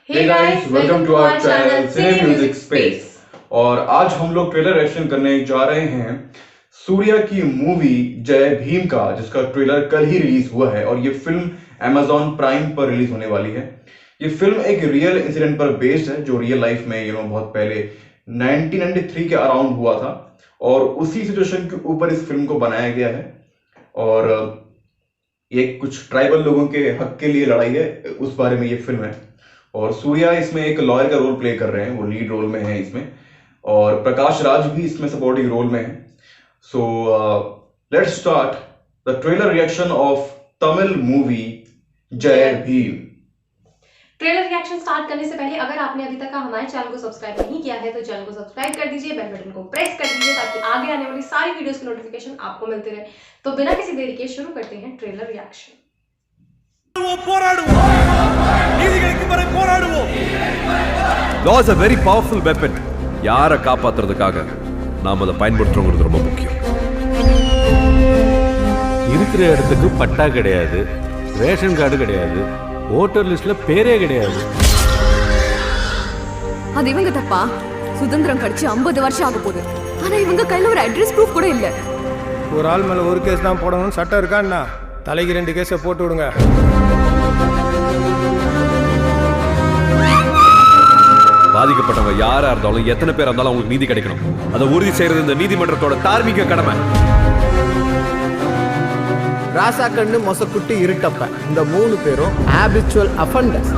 Hey guys, welcome to our channel Cine Music Space। और आज हम लोग ट्रेलर रिएक्शन करने जा रहे हैं सूर्या की मूवी जय भीम का, जिसका ट्रेलर कल ही रिलीज हुआ है और ये फिल्म Amazon प्राइम पर रिलीज होने वाली है। ये फिल्म एक रियल इंसिडेंट पर बेस्ड है जो रियल लाइफ में बहुत पहले 1993 के अराउंड हुआ था और उसी सिचुएशन के ऊपर इस फिल्म को बनाया गया है। और ये कुछ ट्राइबल लोगों के हक के लिए लड़ाई है, उस बारे में ये फिल्म है। और सूर्या इसमें एक लॉयर का रोल प्ले कर रहे हैं, वो लीड रोल में है इसमें, और प्रकाश राज भी इसमें सपोर्टिंग रोल में है। So let's start the trailer reaction of Tamil movie जय भीम। ट्रेलर रिएक्शन स्टार्ट करने से पहले अगर आपने अभी तक हमारे चैनल को सब्सक्राइब नहीं किया है तो चैनल को सब्सक्राइब कर दीजिए, बेल बटन को प्रेस कर दीजिए ताकि आगे आने वाली सारी वीडियोस की नोटिफिकेशन आपको मिलती रहे। तो बिना किसी देरी के शुरू करते हैं trailer reaction. Law is a very powerful weapon. யாரை காப்பாத்துறதுக்காக நாம அதை பயன்படுத்துறோங்கிறது ரொம்ப முக்கியம். இருக்கிற இடத்துக்கு பட்டா கிடையாது, ரேஷன் கார்டு கிடையாது, ஓட்டர் லிஸ்ட்ல பேரே கிடையாது. அது இவங்க தப்பா? சுதந்திரம் கழிச்சு 50 வருஷம் ஆக போகுது, ஆனா இவங்க கையில ஒரு அட்ரஸ் ப்ரூஃப் கூட இல்ல. ஒரு ஆள் மேல ஒரு கேஸ் தான் போடணும்னு சட்டம் இருக்கான்னா தலைக்கு 2 கேஸை போட்டு விடுங்க. பாதிக்கப்பட்டவங்க யாரா இருந்தாலும் எத்தனை பேர் இருந்தாலும் அவங்களுக்கு நீதி கிடைக்கணும். அதை உறுதி செய்யறது இந்த நீதிமன்றத்தோட தார்மீக கடமை. ராசாக்கண்ணு, மொசக்குட்டி, இருட்டப்ப இந்த 3 பேரும் habitual offenders.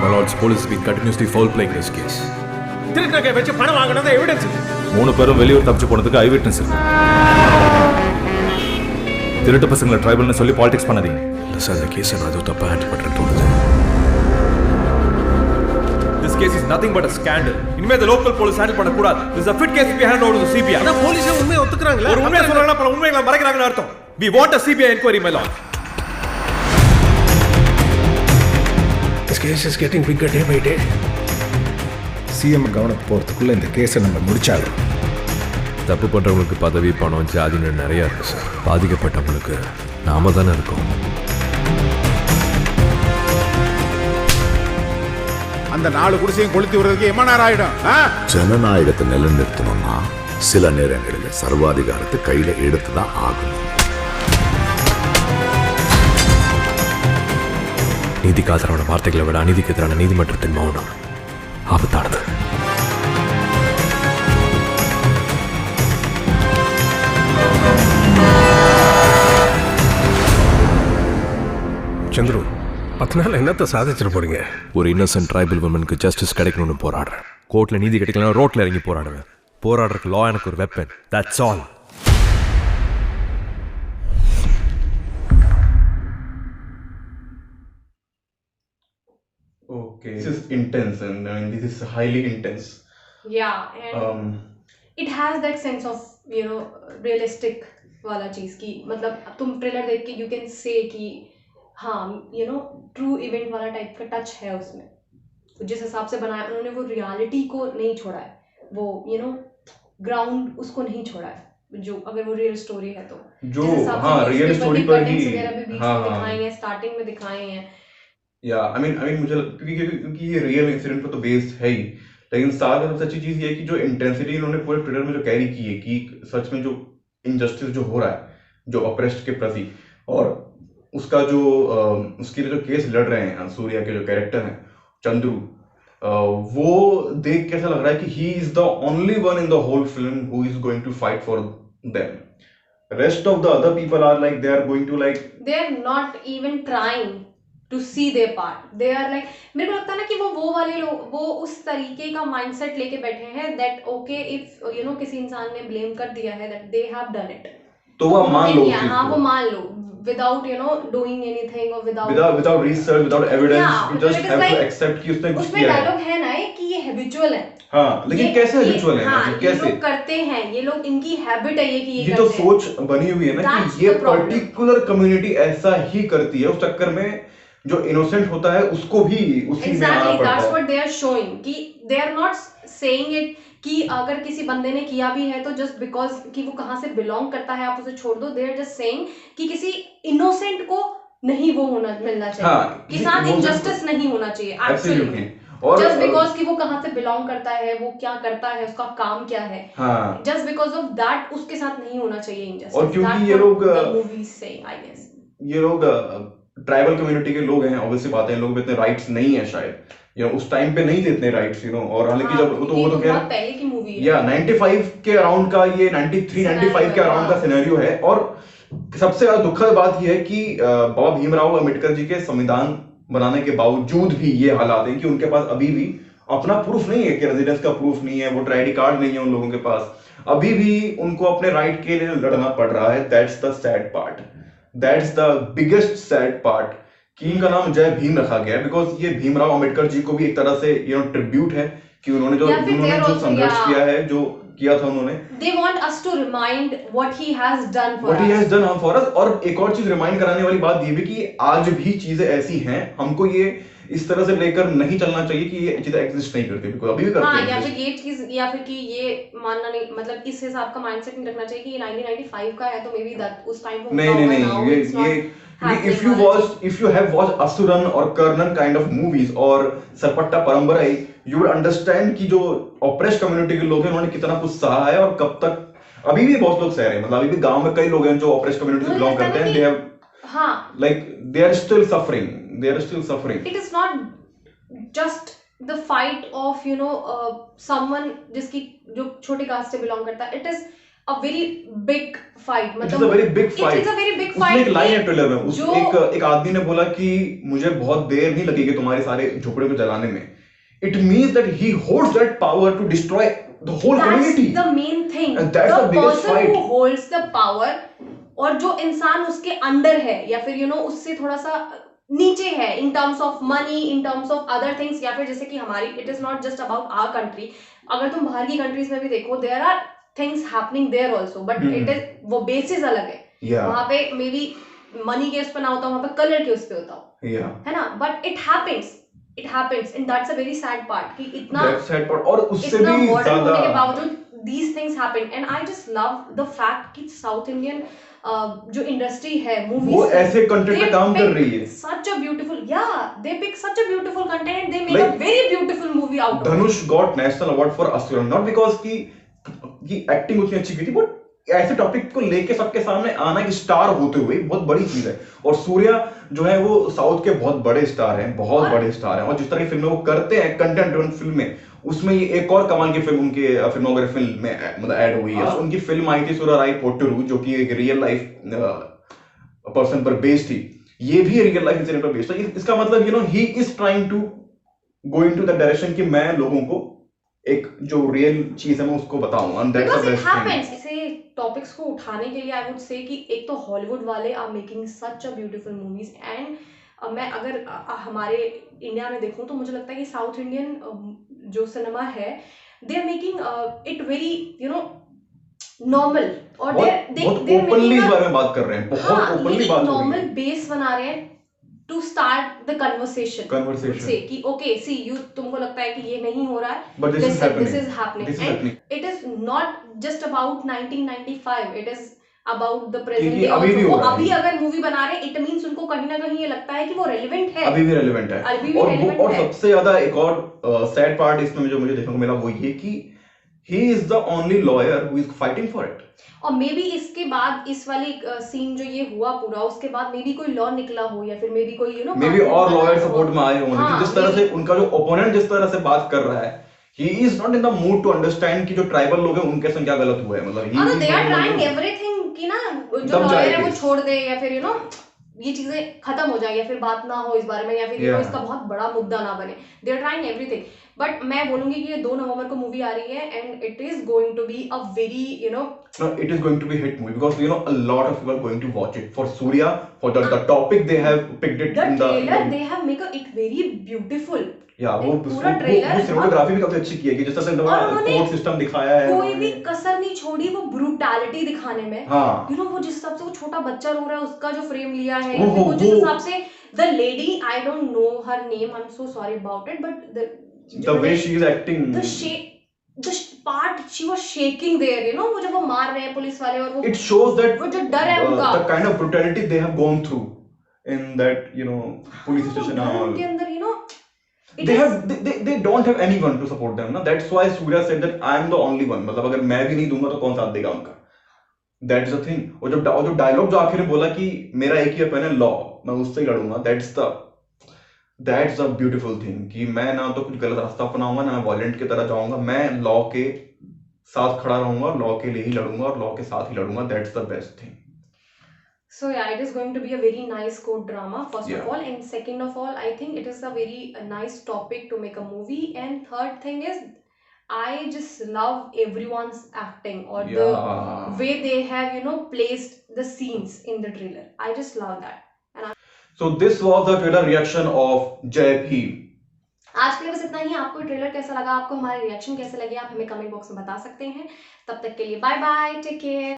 My lords, police have been continuously foul playing this case. திருநகை வச்சு பணம் வாங்கினது எவிடன்ஸ் இது. 3 பேரும் வெளியூர் தப்பிச்சு போனதுக்கு ஐ விட்னஸ் இருக்கு. திருட்டு பசங்களை ட்ரைபல்னு சொல்லி பாலிடிக்ஸ் பண்ணாதீங்க. இல்ல சார், இந்த கேஸை நான் ஏதோ தப்பா ஹேண்டில் பண்ணுறேன்னு தோணுது. This case is nothing but a scandal. இனிமே the local police handle பண்ணக்கூடாது. This is a fit case to be handed over to the CBI. ஆனா போலீஸே உண்மையை ஒத்துக்கறாங்களா? ஒரு உண்மையை சொல்றாங்கன்னா பல உண்மைகளை மறைக்கிறாங்கன்னு அர்த்தம். We want a CBI inquiry, my lord. This case is getting bigger day by day. CM கவனம் போறதுக்குள்ள இந்த கேஸை நம்ம முடிச்சாலும். தப்பு பண்றவங்களுக்கு பதவி, பணம், ஜாதின்னு நிறைய இருக்கு சார். பாதிக்கப்பட்டவங்களுக்கு நாம தானே இருக்கோம். அந்த 4 குடிசையும் கொளுத்தி விடுறதுக்கு எவ்வளவு நேரம் ஆயிடும்? ஜனநாயகத்தை நிலைநிறுத்தணும்னா சில நேரங்களில் சர்வாதிகாரத்தை கையில எடுத்துதான் ஆகணும். நீதிக்கு ஆதரவான வார்த்தைகளை விட அநீதிக்கு எதிரான நீதிமன்றத்தின் மௌனம் ஆபத்தானது. சந்துரு, 10 நாள் என்னத்தை சாதிச்சிட்டு போறீங்க? ஒரு இன்னசென்ட் ட்ரைபல் உமனுக்கு ஜஸ்டிஸ் கிடைக்கணும்னு போராடுறேன். கோர்ட்ல நீதி கிடைக்கலன்னா ரோட்ல இறங்கி போராடுவேன். போராடுறதுக்கு லா எனக்கு ஒரு weapon. That's all. Okay, this is intense and this is highly intense. Yeah, and it has that sense of realistic वाला चीज की, मतलब तुम ट्रेलर देख के यू कैन से कि हाँ ट्रू इवेंट वाला टाइप का टच है उसमें। तो जिस हिसाब से बनाया उन्होंने वो रियलिटी को नहीं छोड़ा है, वो ग्राउंड उसको नहीं छोड़ा है, जो अगर वो रियल स्टोरी है तो जो रियल स्टोरी पर ही दिखाए हैं, स्टार्टिंग में दिखाए हैं। या आई मीन मुझे क्योंकि ये रियल इंसिडेंट पर तो बेस्ड है ही, लेकिन साथ में सबसे अच्छी चीज ये है कि जो इंटेंसिटी इन्होंने पूरे ट्रेलर में जो कैरी की है कि सच में जो इनजस्टिस जो हो रहा है, जो ऑप्रेस्ड के प्रति, और उसका जो उसके लिए जो केस लड़ रहे हैं सूर्या के जो कैरेक्टर हैं चंद्रू, वो देख के ऐसा लग रहा है कि he is the only one in the whole film who is going to fight for them. Rest of the other people are like they are going to like they are not even trying to see their part. They are like, मेरे को लगता है ना कि वो वाले लोग वो उस तरीके का माइंडसेट लेके बैठे हैं that okay if किसी इंसान ने ब्लेम कर दिया है that they have done it, तो वो मान लो, हाँ वो मान लो without doing anything or without research, without evidence, you just have to accept कि उसने कुछ उसमें किया है. डायलॉग है ना कि ये हैबिचुअल है. हाँ, लेकिन कैसे हैबिचुअल है? हाँ, कैसे ये लोग करते हैं, ये लोग इनकी हैबिट है ये कि ये तो सोच बनी हुई है ना कि ये पर्टिकुलर कम्युनिटी ऐसा ही करती है, उस चक्कर में जो इनोसेंट होता है उसको भी उसी में आना पड़ता है. That's what they are showing कि they are not saying it कि अगर किसी बंदे ने किया भी है तो जस्ट बिकॉज कि वो कहाँ से बिलोंग करता है आप उसे छोड़ दो. दे आर जस्ट सेइंग कि किसी इनोसेंट को नहीं वो होना मिलना चाहिए. हाँ, कि साथ इंजस्टिस नहीं होना चाहिए Absolutely. एक्चुअली. और जस्ट बिकॉज कि वो कहाँ से बिलोंग करता है, वो क्या करता है, उसका काम क्या है, हाँ, जस्ट बिकॉज ऑफ दैट उसके साथ नहीं होना चाहिए इंजस्टिस. और क्योंकि ये लोग मूवी सेइंग आई गेस ये लोग ट्राइबल कम्युनिटी के लोग हैं, ऑब्वियसली बात है, इन लोगों पे इतने राइट्स नहीं है शायद, उस टाइम पे नहीं थे इतने राइट्स, और हालांकि जब वो तो बहुत पहले की मूवी है. या 95 के अराउंड का, ये 93 95 के अराउंड का सिनेरियो है. और सबसे ज्यादा दुखद बात यह है कि बाबा भीमराव अम्बेडकर जी के संविधान बनाने के बावजूद भी ये हालात है कि उनके पास अभी भी अपना प्रूफ नहीं है, कि रेजिडेंस का प्रूफ नहीं है, वोटर आईडी कार्ड नहीं है उन लोगों के पास, अभी भी उनको अपने राइट के लिए लड़ना पड़ रहा है. That's the sad part, that's the biggest sad part कि इनका नाम जय भीम रखा गया है, बिकॉज ये भीमराव अम्बेडकर जी को भी एक तरह से ट्रिब्यूट है कि उन्होंने जो संघर्ष किया है, जो किया था उन्होंने. They want us to remind what he has done for us. What he has done for us. और एक और चीज रिमाइंड कराने वाली बात ये भी कि आज भी चीजें ऐसी हैं, हमको ये इस तरह से लेकर नहीं चलना चाहिए कि ये चीजें एग्जिस्ट नहीं करती, बिकॉज अभी भी करती हैं. या फिर ये चीज, या फिर कि ये मानना नहीं, मतलब इस हिसाब का माइंडसेट नहीं रखना चाहिए कि ये 1995 का है तो मे बी दैट उस टाइम पे नहीं, ये if you have watched Asuran और कर्णन काइंड ऑफ मूवीज और सरपट्टा परंपराई, you would understand कि जो ऑप्रेस्ड कम्युनिटी के लोग हैं उन्होंने कितना कुछ सहा है और कब तक. अभी भी बहुत लोग सह रहे हैं, मतलब अभी भी गांव में कई लोग हैं जो ऑप्रेस्ड कम्युनिटी से बिलोंग करते हैं. They have, like they are still suffering. It is not just the fight of someone जिसकी जो छोटे कास्ट से बिलोंग करता है. It is a very big fight. It is a very big fight. It is a very big उसमें fight. एक line है trailer में, एक आदमी ने बोला कि मुझे बहुत देर नहीं लगेगी तुम्हारे सारे झोपड़े को जलाने में. It means that he holds that power to destroy the whole community. That's the main thing. And that's the biggest fight. The person who holds the power, और जो इंसान उसके अंडर है या फिर उससे थोड़ा सा नीचे है in terms of money, in terms of other things, या फिर जैसे कि हमारी, it is not just about our country. अगर तुम बाहर की कंट्रीज में भी देखो, there are things happening there also, but it is, वो बेसिस अलग है. वहाँ पे मे बी मनी के उस पे ना होता, वहाँ पे कलर के उस पे होता हो, है ना. But it happens and that's a very sad part कि इतना और उससे भी मॉडर्न होने के ज्यादा बावजूद these things happen. And I just love the fact कि साउथ इंडियन जो इंडस्ट्री है मूवीज, वो ऐसे कंटेंट पे काम कर रही है. such a beautiful, they pick such a beautiful content and they make a very beautiful movie out of it. Dhanush got national award for Asuran, not because की एक्टिंग उतनी अच्छी की थी, बट ऐसे टॉपिक को लेके सबके सामने आना, एक स्टार होते हुए बहुत बड़ी चीज है. और सूर्या जो है वो साउथ के बहुत बड़े स्टार हैं, बड़े स्टार हैं, और जिस तरह की फिल्में वो करते हैं, कंटेंट ड्रिवन फिल्में, उसमें ये एक और कमाल की फिल्म उनके फिल्मोग्राफी में मतलब ऐड हुई है. उनकी फिल्म आई थी सुराराई पोट्टरू, जो कि एक रियल लाइफ पर्सन पर बेस्ड थी. ये भी रियल लाइफ इंसिडेंट पर बेस्ड है. इसका मतलब he is trying to go into the direction कि मैं लोगों को एक जो रियल चीज है मैं उसको बताऊंगा. Because it happens. इसे टॉपिक्स को उठाने के लिए आई वुड से कि एक तो हॉलीवुड वाले are making such a beautiful movies, and मैं अगर हमारे इंडिया में देखूं तो मुझे लगता है कि साउथ इंडियन जो सिनेमा है, they are making it very normal, और बहुत ओपनली इस बारे में बात कर रहे हैं, बहुत ओपनली बात हो रही है, नॉर्मल बेस बना रहे हैं to start the conversation से कि okay see you, तुमको लगता है कि ये नहीं हो रहा है, but this is happening. And it is not just about 1995, it is about the present day अभी भी also. अभी अगर मूवी बना रहे हैं, it means उनको कहीं ना कहीं ये लगता है कि वो रेलेवेंट है, अभी भी रेलेवेंट है. और सबसे ज्यादा एक और सैड पार्ट इसमें जो मुझे देखने को मिला वो ये कि he is the only lawyer who is fighting for it. और मे बी इसके बाद इस वाली सीन जो ये हुआ पूरा, उसके बाद मे बी कोई लॉ निकला हो, या फिर मे बी कोई मे बी और लॉयर सपोर्ट में आए होंगे. जिस तरह से उनका जो ओपोनेंट जिस तरह से बात कर रहा है, he is not in the mood to understand कि जो ट्राइबल लोग हैं उनके संग क्या गलत हुआ है. मतलब they are trying everything कि ना जो लॉयर है वो छोड़ दे, या फिर ये चीजें खत्म हो जाए, या फिर बात ना हो इस बारे में, या फिर इसका बहुत बड़ा मुद्दा ना बने. They are trying everything. But मैं बोलूंगी कि ये 2 नवंबर को मूवी आ रही है, and it is going to be a very it is going to be a hit movie, because a lot of people are going to watch it for Surya, for the topic they have picked it in the trailer. They have make it very beautiful. वो cinematography भी काफी अच्छी की है कि जिस तरह से कोर्ट सिस्टम दिखाया है, कोई भी कसर नहीं छोड़ी वो ब्रूटैलिटी दिखाने में. वो जिस हिसाब से वो छोटा बच्चा रो रहा है, उसका जो फ्रेम लिया है, वो जिस हिसाब से the lady, I don't know her name, I am so sorry about it, but the way she is acting, the part she was shaking there, you know, वो जब वो मार रहे हैं पुलिस वाले और वो It shows that वो जो डर है उनका the kind of brutality they have gone through in that, you know, police station and all. उनके अंदर, you know, it They is- have they don't have anyone to support them ना. That's why Surya said that I am the only one. मतलब अगर मैं भी नहीं दूंगा तो कौन साथ देगा उनका. That's the thing. और जो डायलॉग जो आखिर में बोला कि मेरा एक ही वेपन है लॉ, मैं उससे ही लड़ूंगा. That's the beautiful thing कि मैं ना तो कुछ गलत रास्ता अपनाऊंगा ना मैं वॉयलेंट की तरह जाऊंगा. मैं लॉ के साथ खड़ा रहूंगा, लॉ के लिए ही लड़ूंगा और लॉ के साथ ही लड़ूंगा. That's the best thing. So yeah, it is going to be a very nice court drama, first Yeah. of all, and second of all, I think it is a very nice topic to make a movie. And third thing is, I just love everyone's acting or Yeah. the way they have, you know, placed the scenes in the trailer. I just love that. So this was the trailer reaction of Jai Bhim. आज के लिए बस इतना ही. आपको trailer कैसा लगा, आपको हमारे रिएक्शन कैसे लगे, आप हमें कमेंट बॉक्स में बता सकते हैं. तब तक के लिए बाय बाय, टेक केयर.